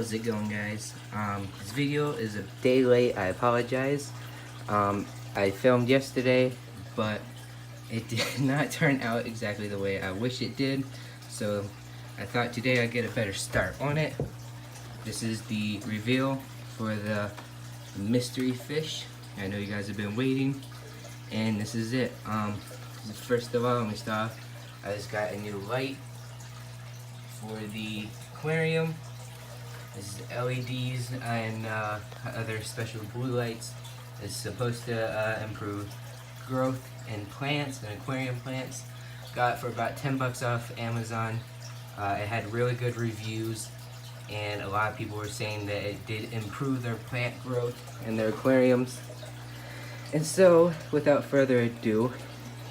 How's it going, guys? This video is a day late. I apologize. I filmed yesterday, but it did not turn out exactly the way I wish it did. So I thought today I'd get a better start on it. This is the reveal for the mystery fish. I know you guys have been waiting, and this is it. First of all, let me start off. I just got a new light for the aquarium. This is LEDs and other special blue lights. It's supposed to improve growth in plants and aquarium plants. Got it for about 10 bucks off Amazon. It had really good reviews, and a lot of people were saying that it did improve their plant growth in their aquariums. And so, without further ado,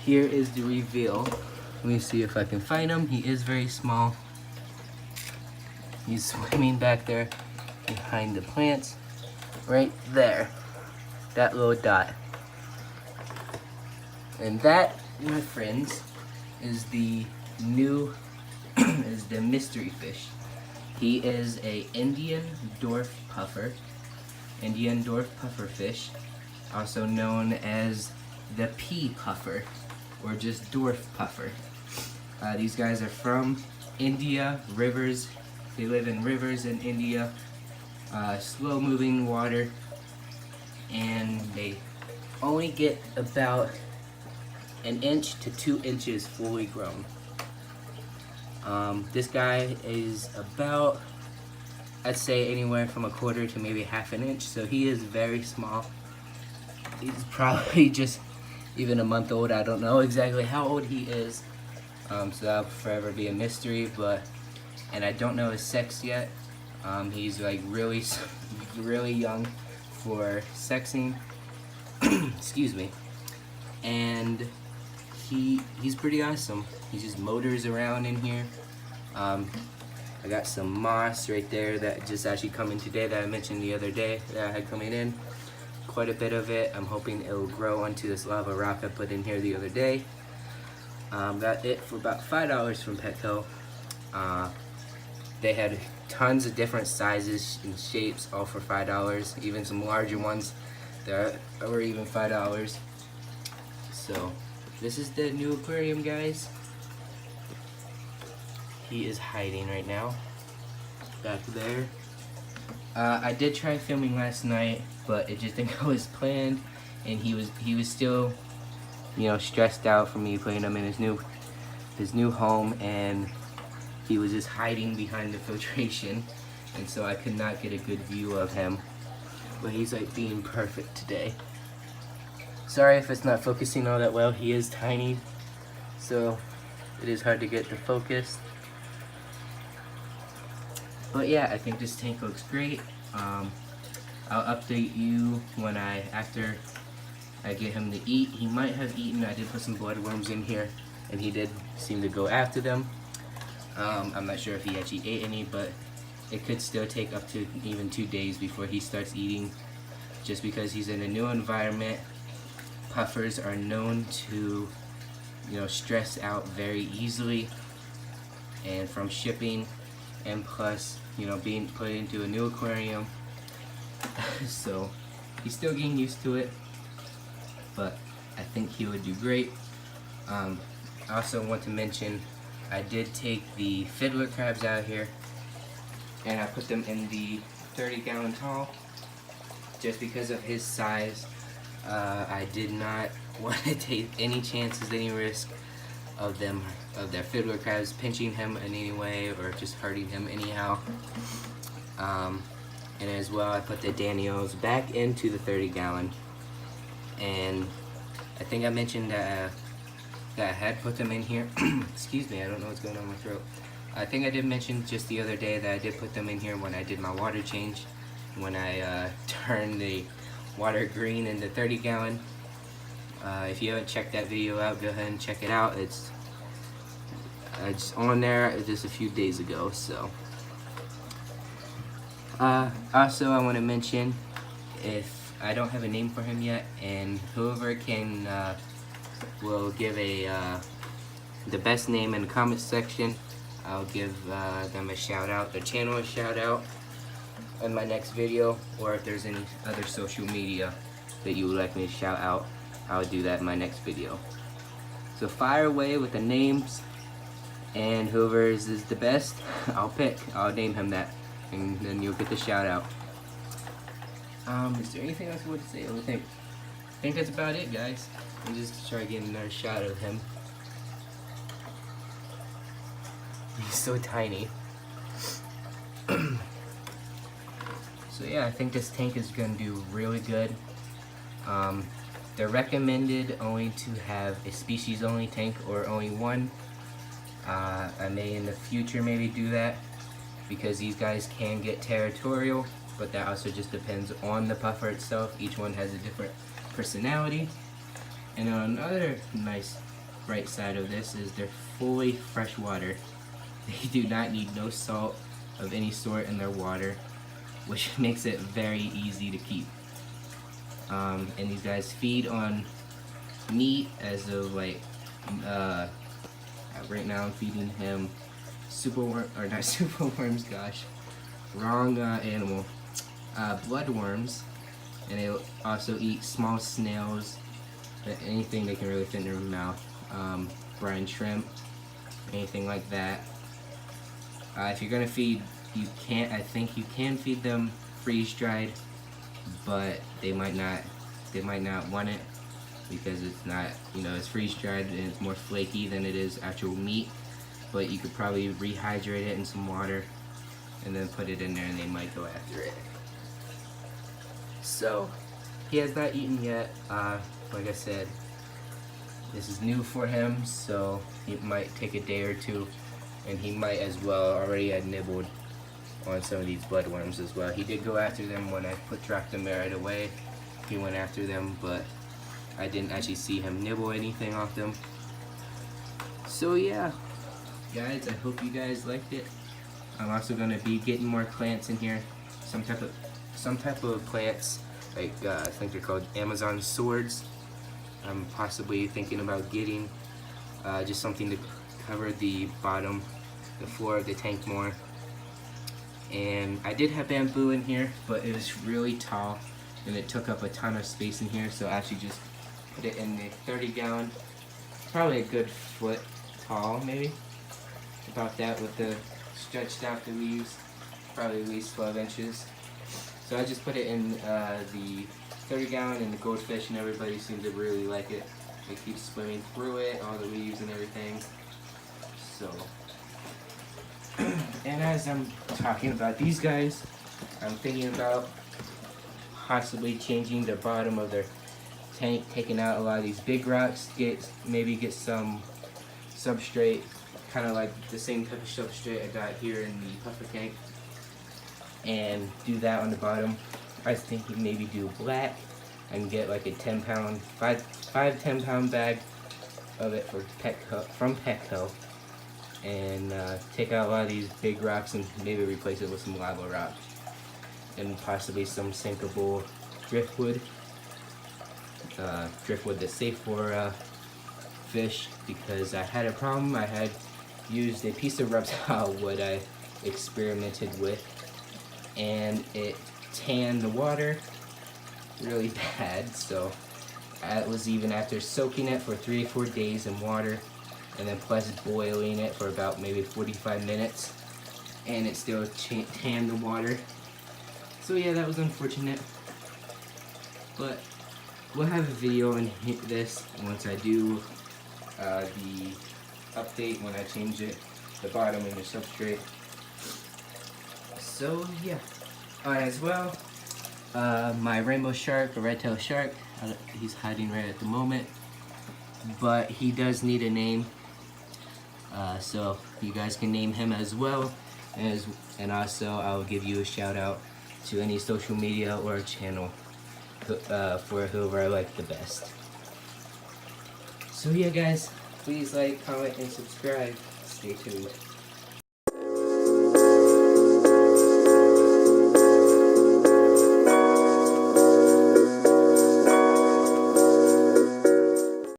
here is the reveal. Let me see if I can find him. He is very small. He's swimming back there behind the plants. Right there. That little dot. And that, my friends, is the new, is the mystery fish. He is a Indian dwarf puffer. Indian dwarf puffer fish. Also known as the pea puffer. Or just dwarf puffer. These guys are from India, rivers. They live in rivers in India, slow moving water, and they only get about 1 inch to 2 inches fully grown. This guy is about, I'd say, anywhere from 1/4 to maybe 1/2 inch, so he is very small. He's probably just even a month old. I don't know exactly how old he is, so that'll forever be a mystery, and I don't know his sex yet. He's like really young for sexing. Excuse me. And he's pretty awesome. He just motors around in here. I got some moss right there that just actually come in today that I mentioned the other day that I had coming in. Quite a bit of it. I'm hoping it will grow onto this lava rock I put in here the other day. Got it for about $5 from Petco. They had tons of different sizes and shapes, all for $5. Even some larger ones that were even $5. So this is the new aquarium, guys. He is hiding right now, back there. I did try filming last night, but it just didn't go as planned, and he was still, you know, stressed out for me putting him in his new home, and he was just hiding behind the filtration, and so I could not get a good view of him. But he's like being perfect today. Sorry if it's not focusing all that well. He is tiny, so it is hard to get the focus. But yeah, I think this tank looks great. I'll update you when after I get him to eat. He might have eaten. I did put some bloodworms in here, and he did seem to go after them. I'm not sure if he actually ate any, but it could still take up to even 2 days before he starts eating, just because he's in a new environment. Puffers are known to, you know, stress out very easily, and from shipping, and plus, you know, being put into a new aquarium. So he's still getting used to it, but I think he would do great. I also want to mention, I did take the fiddler crabs out here, and I put them in the 30-gallon tall. Just because of his size, I did not want to take any chances, any risk of their fiddler crabs pinching him in any way or just hurting him anyhow. And as well, I put the Daniels back into the 30-gallon, and I think I mentioned that I had put them in here. Excuse me, I don't know what's going on in my throat. I think I did mention just the other day that I did put them in here when I did my water change, when I turned the water green in the 30-gallon. If you haven't checked that video out, go ahead and check it out. It's on there just a few days ago. So also, I want to mention, if I don't have a name for him yet, and whoever can will give the best name in the comments section, I'll give them a shout out, their channel a shout out. in my next video, or if there's any other social media that you would like me to shout out, I'll do that in my next video. So fire away with the names, and whoever is the best, I'll name him that, and then you'll get the shout out. Is there anything else you want to say? I think that's about it, guys. I'm just try to get another shot of him. He's so tiny. So yeah, I think this tank is gonna do really good. They're recommended only to have a species only tank or only one. I may in the future maybe do that because these guys can get territorial, but that also just depends on the puffer itself. Each one has a different personality. And on another nice bright side of this is they're fully freshwater. They do not need no salt of any sort in their water, which makes it very easy to keep. And these guys feed on meat as of like, right now I'm feeding him superworms, gosh, wrong animal, bloodworms, and they also eat small snails, anything they can really fit in their mouth, brine shrimp, anything like that. If you're gonna feed, I think you can feed them freeze dried, but they might not want it because it's not, it's freeze dried and it's more flaky than it is actual meat. But you could probably rehydrate it in some water and then put it in there and they might go after it. So he has not eaten yet. Like I said, this is new for him, so it might take a day or two, and he might as well already had nibbled on some of these bloodworms as well. He did go after them when I dropped them right away. He went after them, but I didn't actually see him nibble anything off them. So yeah, guys, I hope you guys liked it. I'm also gonna be getting more plants in here, some type of plants, like I think they're called Amazon swords. I'm possibly thinking about getting just something to cover the floor of the tank more. And I did have bamboo in here, but it was really tall and it took up a ton of space in here, so I actually just put it in the 30-gallon, probably a good foot tall, maybe about that, with the stretched out the leaves, probably at least 12 inches. So I just put it in the 30-gallon, and the goldfish and everybody seems to really like it. They keep swimming through it, all the leaves and everything. So, and as I'm talking about these guys, I'm thinking about possibly changing the bottom of their tank, taking out a lot of these big rocks, maybe get some substrate, kind of like the same type of substrate I got here in the puffer tank, and do that on the bottom. I was thinking maybe do black and get like a 10-pound, 10-pound bag of it from Petco, and take out a lot of these big rocks and maybe replace it with some lava rock and possibly some sinkable driftwood. Driftwood that's safe for fish, because I had a problem. I had used a piece of reptile wood I experimented with, and it tanned the water really bad. So that was even after soaking it for 3 or 4 days in water, and then plus boiling it for about maybe 45 minutes, and it still tanned the water. So yeah, that was unfortunate, but we'll have a video on this once I do the update, when I change it, the bottom and the substrate. So yeah, as well, my rainbow shark, or red-tailed shark, he's hiding right at the moment, but he does need a name, so you guys can name him as well, and also I'll give you a shout out to any social media or channel for whoever I like the best. So yeah, guys, please like, comment, and subscribe. Stay tuned.